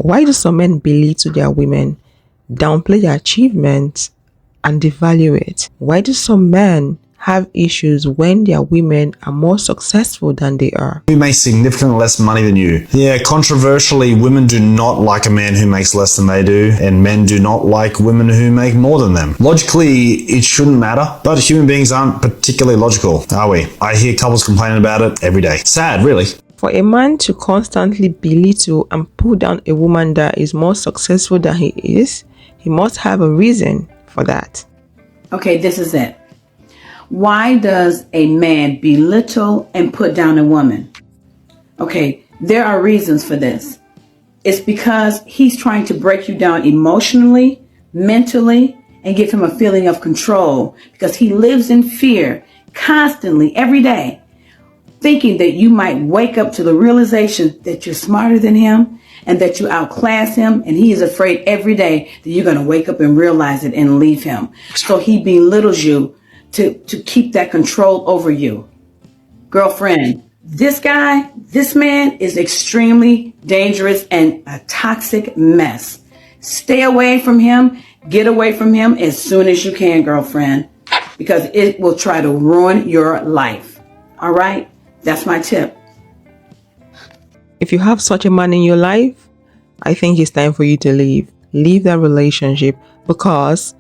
Why do some men belittle their women, downplay their achievements, and devalue it? Why do some men have issues when their women are more successful than they are? Who makes significantly less money than you? Yeah, controversially, women do not like a man who makes less than they do, and men do not like women who make more than them. Logically, it shouldn't matter, but human beings aren't particularly logical, are we? I hear couples complaining about it every day. Sad, really. For a man to constantly belittle and put down a woman that is more successful than he is, he must have a reason for that. Okay, this is it. Why does a man belittle and put down a woman? Okay, there are reasons for this. It's because he's trying to break you down emotionally, mentally, and give him a feeling of control because he lives in fear constantly every day, thinking that you might wake up to the realization that you're smarter than him and that you outclass him, and he is afraid every day that you're going to wake up and realize it and leave him. So he belittles you to keep that control over you. Girlfriend, this man is extremely dangerous and a toxic mess. Stay away from him. Get away from him as soon as you can, girlfriend, because it will try to ruin your life. All right? That's my tip. If you have such a man in your life, I think it's time for you to leave. Leave that relationship, because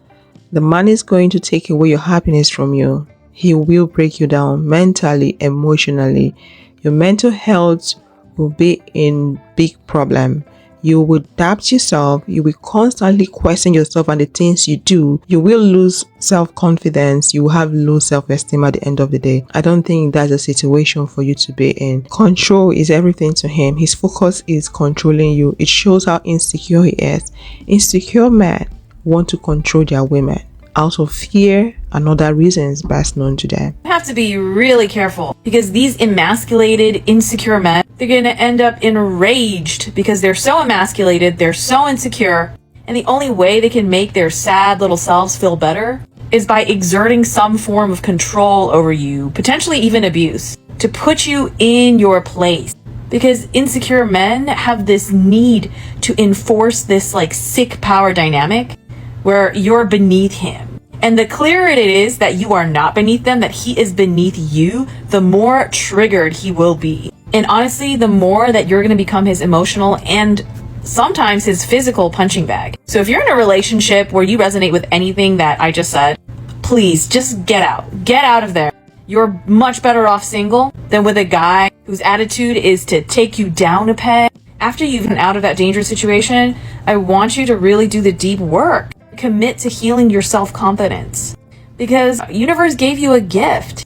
the man is going to take away your happiness from you. He will break you down mentally, emotionally. Your mental health will be in big problem. You will doubt yourself. You will constantly question yourself and the things you do. You will lose self-confidence. You will have low self-esteem at the end of the day. I don't think that's a situation for you to be in. Control is everything to him. His focus is controlling you. It shows how insecure he is. Insecure men want to control their women out of fear and other reasons best known to them. You have to be really careful, because these emasculated, insecure men, they're going to end up enraged because they're so emasculated, they're so insecure, and the only way they can make their sad little selves feel better is by exerting some form of control over you, potentially even abuse, to put you in your place. Because insecure men have this need to enforce this like sick power dynamic where you're beneath him. And the clearer it is that you are not beneath them, that he is beneath you, the more triggered he will be. And honestly, the more that you're going to become his emotional and sometimes his physical punching bag. So if you're in a relationship where you resonate with anything that I just said, please just get out. Get out of there. You're much better off single than with a guy whose attitude is to take you down a peg. After you've been out of that dangerous situation, I want you to really do the deep work. Commit to healing your self-confidence, because universe gave you a gift.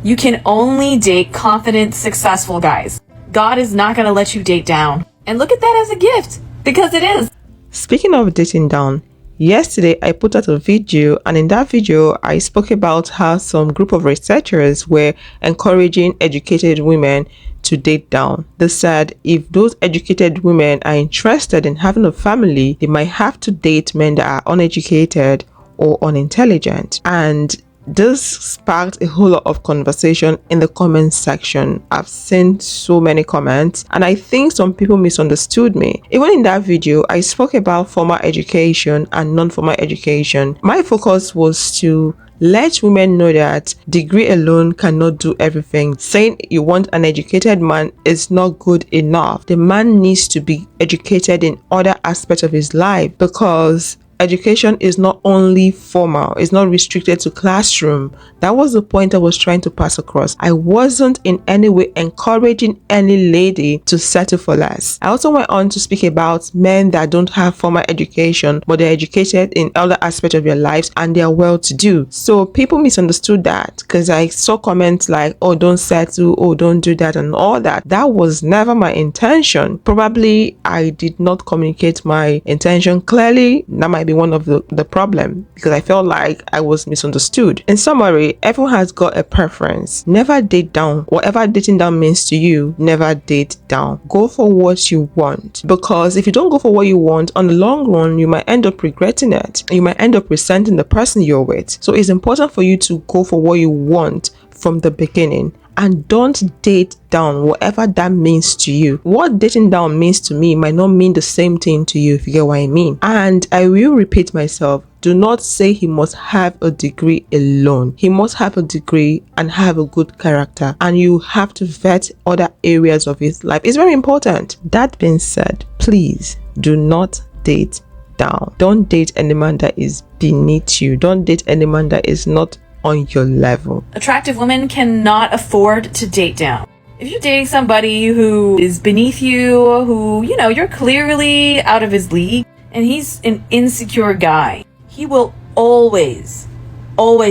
You can only date confident, successful guys. God is not going to let you date down. And look at that as a gift, because it is. Speaking of dating down, yesterday I put out a video, and in that video I spoke about how some group of researchers were encouraging educated women to date down. They said if those educated women are interested in having a family, they might have to date men that are uneducated or unintelligent. And this sparked a whole lot of conversation in the comment section. I've seen so many comments, and I think some people misunderstood me. Even in that video, I spoke about formal education and non-formal education. My focus was to let women know that degree alone cannot do everything. Saying you want an educated man is not good enough. The man needs to be educated in other aspects of his life, because education is not only formal, it's not restricted to classroom. That was the point I was trying to pass across. I wasn't in any way encouraging any lady to settle for less. I also went on to speak about men that don't have formal education, but they're educated in other aspects of their lives and they're well-to-do. So people misunderstood that, because I saw comments like, oh, don't settle, oh, don't do that, and all that. That was never my intention. Probably I did not communicate my intention clearly. That might be one of the problem, because I felt like I was misunderstood. In summary, everyone has got a preference. Never date down. Whatever dating down means to you, never date down. Go for what you want, because if you don't go for what you want, on the long run, you might end up regretting it. You might end up resenting the person you're with. So it's important for you to go for what you want from the beginning and don't date down, whatever that means to you. What dating down means to me might not mean the same thing to you, if you get what I mean. And I will repeat myself, do not say he must have a degree alone. He must have a degree and have a good character, and you have to vet other areas of his life. It's very important. That being said, please do not date down. Don't date any man that is beneath you. Don't date any man that is not on your level. Attractive women cannot afford to date down. If you're dating somebody who is beneath you, who, you're clearly out of his league, and he's an insecure guy, he will always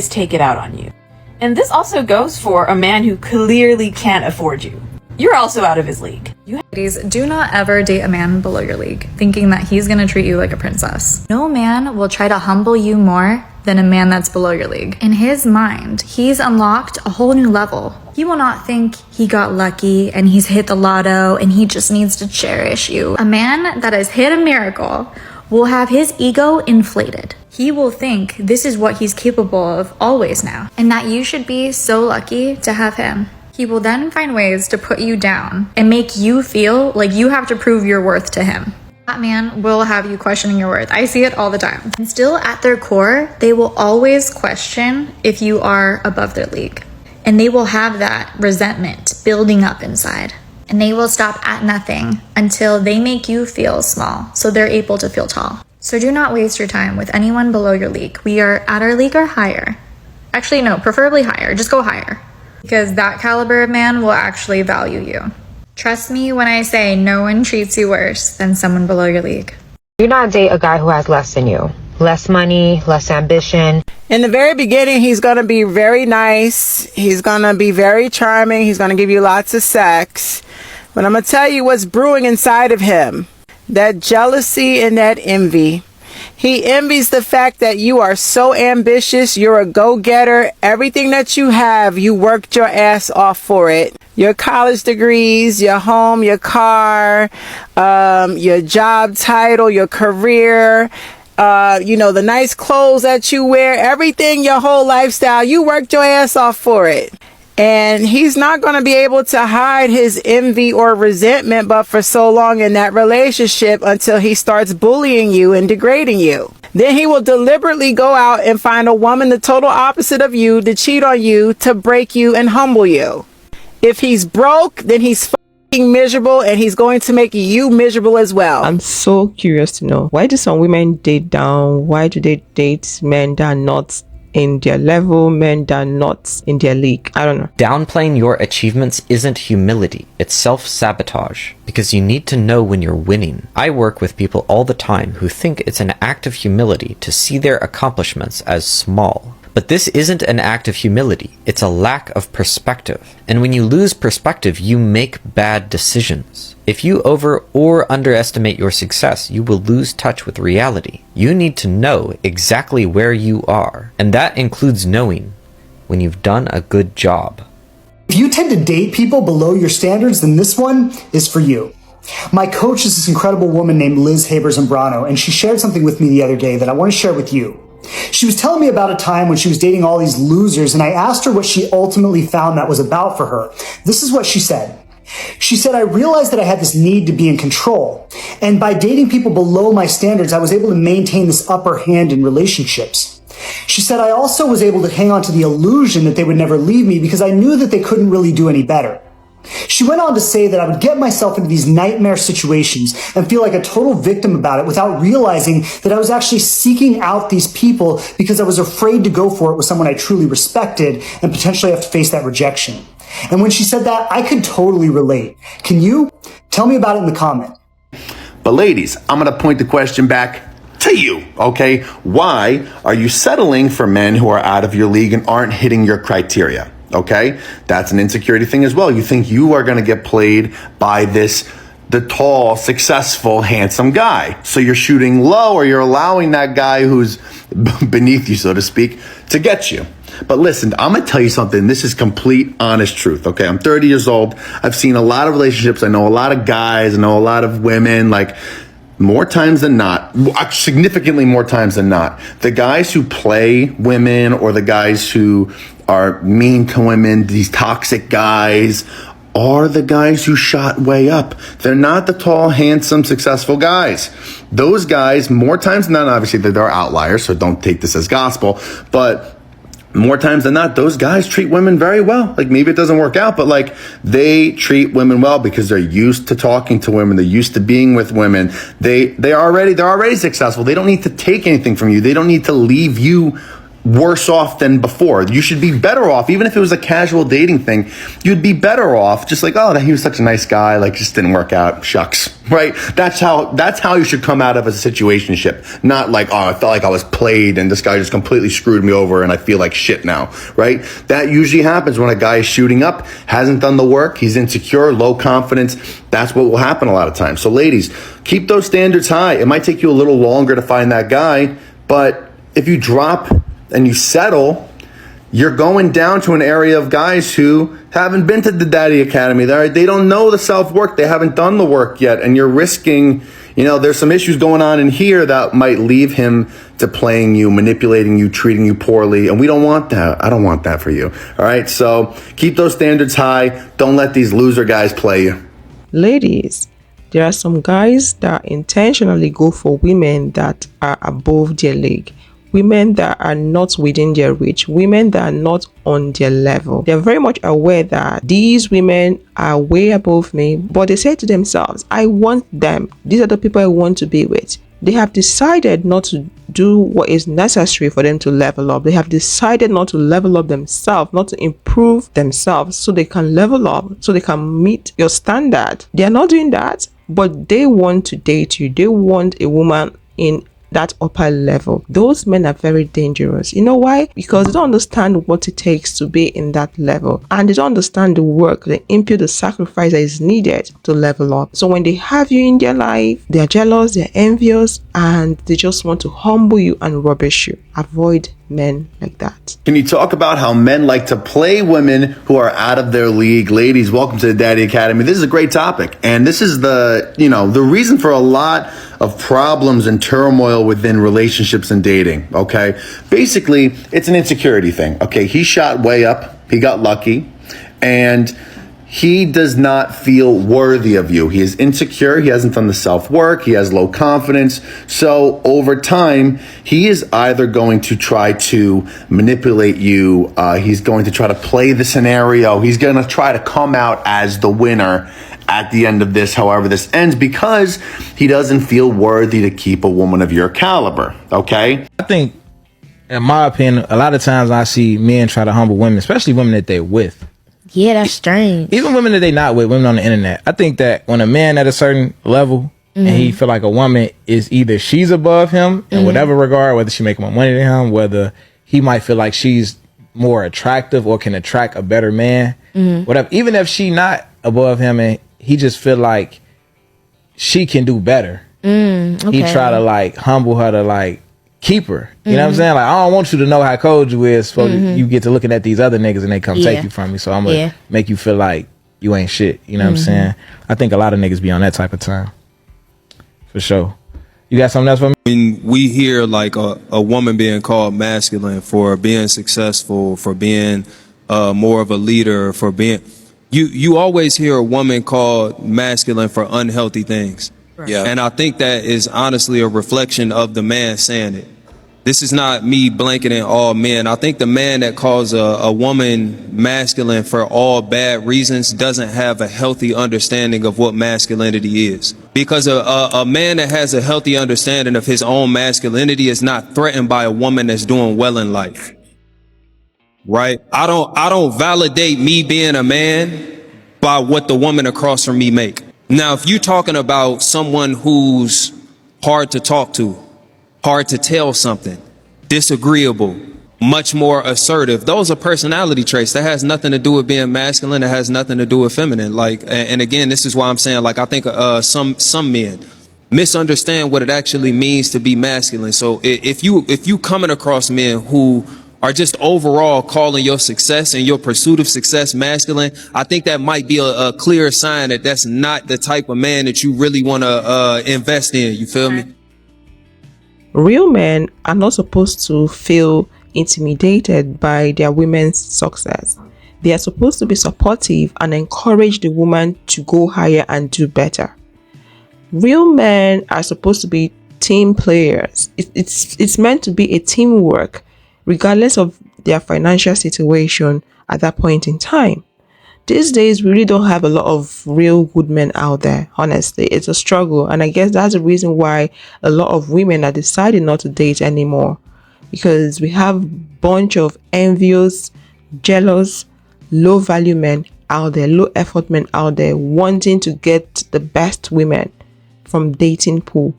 take it out on you. And this also goes for a man who clearly can't afford you. You're also out of his league. Ladies, do not ever date a man below your league, thinking that he's gonna treat you like a princess. No man will try to humble you more than a man that's below your league. In his mind, he's unlocked a whole new level. He will not think he got lucky and he's hit the lotto and he just needs to cherish you. A man that has hit a miracle will have his ego inflated. He will think this is what he's capable of always now, and that you should be so lucky to have him. He will then find ways to put you down and make you feel like you have to prove your worth to him. That man will have you questioning your worth. I see it all the time. And still at their core, they will always question if you are above their league. And they will have that resentment building up inside. And they will stop at nothing until they make you feel small, so they're able to feel tall. So do not waste your time with anyone below your league. We are at our league or higher. Actually, no, preferably higher. Just go higher. Because that caliber of man will actually value you. Trust me when I say no one treats you worse than someone below your league. Do not date a guy who has less than you. Less money, less ambition. In the very beginning, he's going to be very nice. He's going to be very charming. He's going to give you lots of sex. But I'm going to tell you what's brewing inside of him. That jealousy and that envy. He envies the fact that you are so ambitious. You're a go-getter. Everything that you have, you worked your ass off for it. Your college degrees, your home, your car, your job title, your career, the nice clothes that you wear, everything, your whole lifestyle, you worked your ass off for it. And he's not going to be able to hide his envy or resentment but for so long in that relationship until he starts bullying you and degrading you. Then he will deliberately go out and find a woman the total opposite of you to cheat on you, to break you and humble you. If he's broke, then he's fucking miserable, and he's going to make you miserable as well. I'm so curious to know, why do some women date down? Why do they date men that are not in their level, men that are not in their league? I don't know. Downplaying your achievements isn't humility, it's self-sabotage, because you need to know when you're winning. I work with people all the time who think it's an act of humility to see their accomplishments as small. But this isn't an act of humility, it's a lack of perspective. And when you lose perspective, you make bad decisions. If you over or underestimate your success, you will lose touch with reality. You need to know exactly where you are, and that includes knowing when you've done a good job. If you tend to date people below your standards, then this one is for you. My coach is this incredible woman named Liz Haber-Zambrano, and she shared something with me the other day that I want to share with you. She was telling me about a time when she was dating all these losers, and I asked her what she ultimately found that was about for her. This is what she said. She said, I realized that I had this need to be in control. And by dating people below my standards, I was able to maintain this upper hand in relationships. She said, I also was able to hang on to the illusion that they would never leave me because I knew that they couldn't really do any better. She went on to say that I would get myself into these nightmare situations and feel like a total victim about it without realizing that I was actually seeking out these people because I was afraid to go for it with someone I truly respected and potentially have to face that rejection. And when she said that, I could totally relate. Can you? Tell me about it in the comment. But ladies, I'm going to point the question back to you, okay? Why are you settling for men who are out of your league and aren't hitting your criteria? Okay, that's an insecurity thing as well. You think you are going to get played by the tall, successful, handsome guy. So you're shooting low, or you're allowing that guy who's beneath you, so to speak, to get you. But listen, I'm going to tell you something. This is complete, honest truth. Okay, I'm 30 years old. I've seen a lot of relationships. I know a lot of guys. I know a lot of women. Like, more times than not, significantly more times than not, the guys who play women or the guys who are mean to women, these toxic guys, are the guys who shot way up. They're not the tall, handsome, successful guys. Those guys, more times than not, obviously there are outliers, so don't take this as gospel, but more times than not, those guys treat women very well. Like, maybe it doesn't work out, but like, they treat women well because they're used to talking to women. They're used to being with women. They're already successful. They don't need to take anything from you. They don't need to leave you worse off than before. You should be better off. Even if it was a casual dating thing, you'd be better off just like, oh, he was such a nice guy, like, just didn't work out, shucks, right? That's how you should come out of a situationship. Not like, oh, I felt like I was played and this guy just completely screwed me over and I feel like shit now, right? That usually happens when a guy is shooting up, hasn't done the work, he's insecure, low confidence. That's what will happen a lot of times. So ladies, keep those standards high. It might take you a little longer to find that guy, but if you drop and you settle, you're going down to an area of guys who haven't been to the Daddy Academy. They don't know the self-work. They haven't done the work yet. And you're risking, there's some issues going on in here that might leave him to playing you, manipulating you, treating you poorly. And we don't want that. I don't want that for you. All right. So keep those standards high. Don't let these loser guys play you. Ladies, there are some guys that intentionally go for women that are above their league. Women that are not within their reach, women that are not on their level. They're very much aware that these women are way above me, but they say to themselves, I want them. These are the people I want to be with. They have decided not to do what is necessary for them to level up. They have decided not to level up themselves, not to improve themselves so they can level up, so they can meet your standard. They are not doing that, but they want to date you. They want a woman in that upper level. Those men are very dangerous. You know why? Because they don't understand what it takes to be in that level, and they don't understand the work, the input, the sacrifice that is needed to level up. So when they have you in their life, they're jealous, they're envious, and they just want to humble you and rubbish you. Avoid men like that. Can you talk about how men like to play women who are out of their league? Ladies, welcome to the Daddy Academy. This is a great topic, and this is the reason for a lot of problems and turmoil within relationships and dating. Okay, basically it's an insecurity thing. Okay, he shot way up, he got lucky, and he does not feel worthy of you. He is insecure. He hasn't done the self-work. He has low confidence. So over time, he is either going to try to manipulate you. He's going to try to play the scenario. He's going to try to come out as the winner at the end of this, however this ends, because he doesn't feel worthy to keep a woman of your caliber. Okay? I think, in my opinion, a lot of times I see men try to humble women, especially women that they're with. Yeah, that's strange. Even women that they not with, women on the internet. I think that when a man at a certain level and he feel like a woman is either she's above him in whatever regard, whether she make more money than him, whether he might feel like she's more attractive or can attract a better man, whatever. Even if she not above him and he just feel like she can do better, he try to like humble her to like keep her. You know what I'm saying? Like, I don't want you to know how cold you is before you get to looking at these other niggas and they come take you from me. So I'm gonna make you feel like you ain't shit. You know what I'm saying? I think a lot of niggas be on that type of time. For sure. You got something else for me? When we hear like a woman being called masculine for being successful, for being more of a leader, for being, you always hear a woman called masculine for unhealthy things. Right. Yeah. And I think that is honestly a reflection of the man saying it. This is not me blanketing all men. I think the man that calls a woman masculine for all bad reasons doesn't have a healthy understanding of what masculinity is. Because a man that has a healthy understanding of his own masculinity is not threatened by a woman that's doing well in life. Right? I don't validate me being a man by what the woman across from me make. Now, if you're talking about someone who's hard to talk to, hard to tell something, disagreeable, much more assertive, those are personality traits. That has nothing to do with being masculine. That has nothing to do with feminine. Like, and again, this is why I'm saying, like, I think some men misunderstand what it actually means to be masculine. So if you coming across men who are just overall calling your success and your pursuit of success masculine, I think that might be a clear sign that that's not the type of man that you really want to invest in. You feel me? Real men are not supposed to feel intimidated by their women's success. They are supposed to be supportive and encourage the woman to go higher and do better. Real men are supposed to be team players. It's meant to be a teamwork, regardless of their financial situation at that point in time. These days, we really don't have a lot of real good men out there. Honestly, it's a struggle, and I guess that's the reason why a lot of women are deciding not to date anymore, because we have a bunch of envious, jealous, low value men out there, low effort men out there wanting to get the best women from dating pool.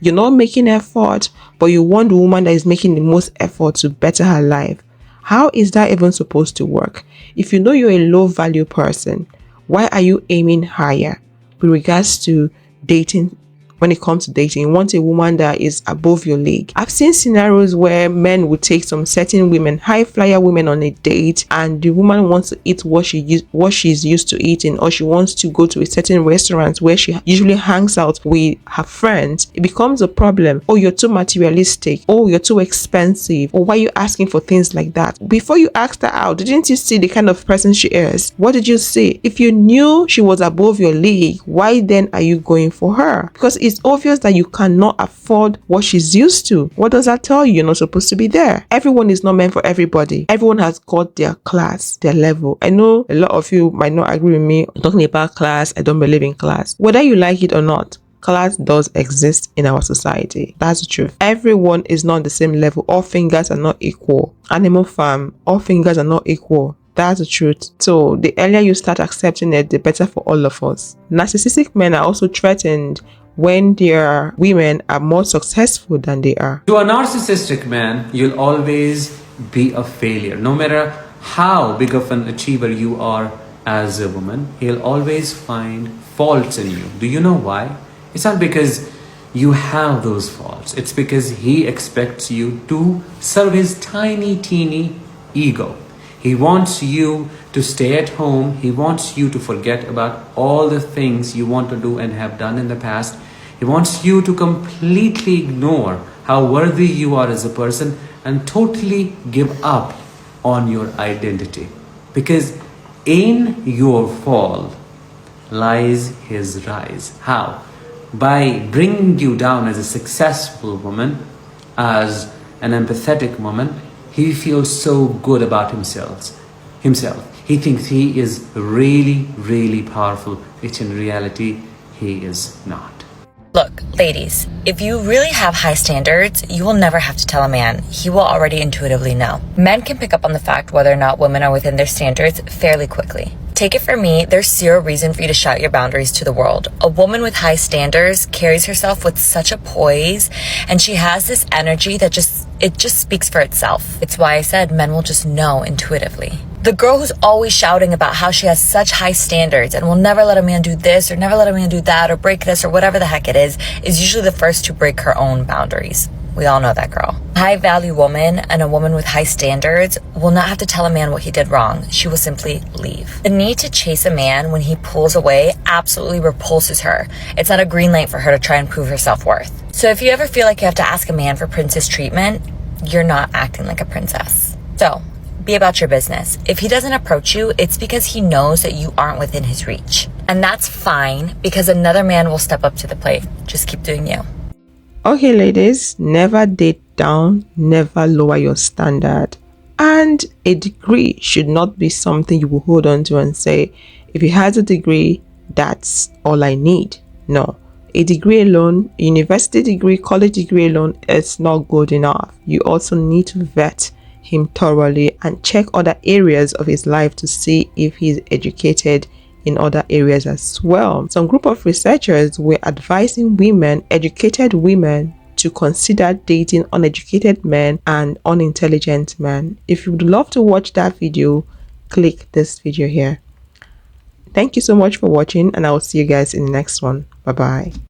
You're not making effort, but you want the woman that is making the most effort to better her life. How is that even supposed to work? If you know you're a low value person, why are you aiming higher with regards to dating? When it comes to dating, you want a woman that is above your league. I've seen scenarios where men would take some certain women, high flyer women, on a date, and the woman wants to eat what she's used to eating, or she wants to go to a certain restaurant where she usually hangs out with her friends. It becomes a problem. Oh, you're too materialistic. Oh, you're too expensive. Or why are you asking for things like that? Before you asked her out, didn't you see the kind of person she is? What did you see? If you knew she was above your league, why then are you going for her? Because it's obvious that you cannot afford what she's used to. What does that tell you? You're not supposed to be there. Everyone is not meant for everybody. Everyone has got their class, their level. I know a lot of you might not agree with me talking about class. I don't believe in class. Whether you like it or not, class does exist in our society. That's the truth. Everyone is not on the same level. All fingers are not equal. Animal Farm, all fingers are not equal. That's the truth. So the earlier you start accepting it, the better for all of us. Narcissistic men are also threatened when their women are more successful than they are. To a narcissistic man, you'll always be a failure. No matter how big of an achiever you are as a woman, he'll always find faults in you. Do you know why? It's not because you have those faults. It's because he expects you to serve his tiny, teeny ego. He wants you to stay at home. He wants you to forget about all the things you want to do and have done in the past. He wants you to completely ignore how worthy you are as a person and totally give up on your identity. Because in your fall lies his rise. How? By bringing you down as a successful woman, as an empathetic woman. He feels so good about himself. He thinks he is really, really powerful, which in reality, he is not. Look, ladies, if you really have high standards, you will never have to tell a man. He will already intuitively know. Men can pick up on the fact whether or not women are within their standards fairly quickly. Take it from me, there's zero reason for you to shout your boundaries to the world. A woman with high standards carries herself with such a poise, and she has this energy that just speaks for itself. It's why I said men will just know intuitively. The girl who's always shouting about how she has such high standards and will never let a man do this or never let a man do that or break this or whatever the heck it is usually the first to break her own boundaries. We all know that girl. A high value woman and a woman with high standards will not have to tell a man what he did wrong. She will simply leave. The need to chase a man when he pulls away absolutely repulses her. It's not a green light for her to try and prove her self-worth. So if you ever feel like you have to ask a man for princess treatment, you're not acting like a princess. So be about your business. If he doesn't approach you, it's because he knows that you aren't within his reach. And that's fine because another man will step up to the plate. Just keep doing you. Okay, ladies, never date down, never lower your standard. And a degree should not be something you will hold on to and say, if he has a degree, that's all I need. No, a degree alone, a university degree, college degree alone is not good enough. You also need to vet him thoroughly and check other areas of his life to see if he's educated in other areas as well. Some group of researchers were advising women, educated women, to consider dating uneducated men and unintelligent men. If you would love to watch that video, click this video here. Thank you so much for watching, and I will see you guys in the next one. Bye bye.